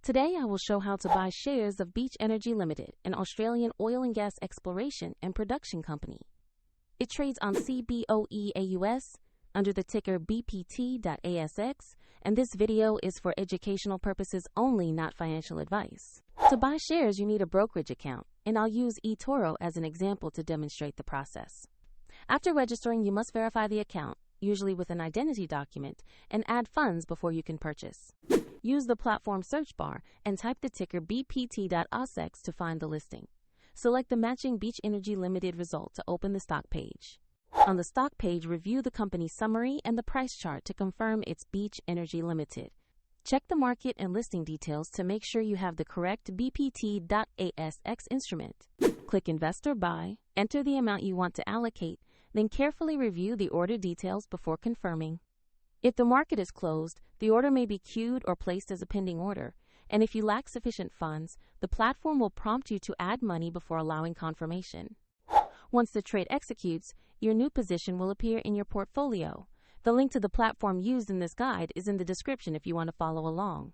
Today I will show how to buy shares of Beach Energy Limited, an Australian oil and gas exploration and production company. It trades on CBOE AUS under the ticker BPT.ASX, and this video is for educational purposes only, not financial advice. To buy shares, you need a brokerage account, and I'll use eToro as an example to demonstrate the process. After registering, you must verify the account, usually with an identity document, and add funds before you can purchase. Use the platform search bar and type the ticker BPT.ASX to find the listing. Select the matching Beach Energy Limited result to open the stock page. On the stock page, review the company summary and the price chart to confirm it's Beach Energy Limited. Check the market and listing details to make sure you have the correct BPT.ASX instrument. Click Invest or Buy, enter the amount you want to allocate, then carefully review the order details before confirming. If the market is closed, the order may be queued or placed as a pending order, and if you lack sufficient funds, the platform will prompt you to add money before allowing confirmation. Once the trade executes, your new position will appear in your portfolio. The link to the platform used in this guide is in the description if you want to follow along.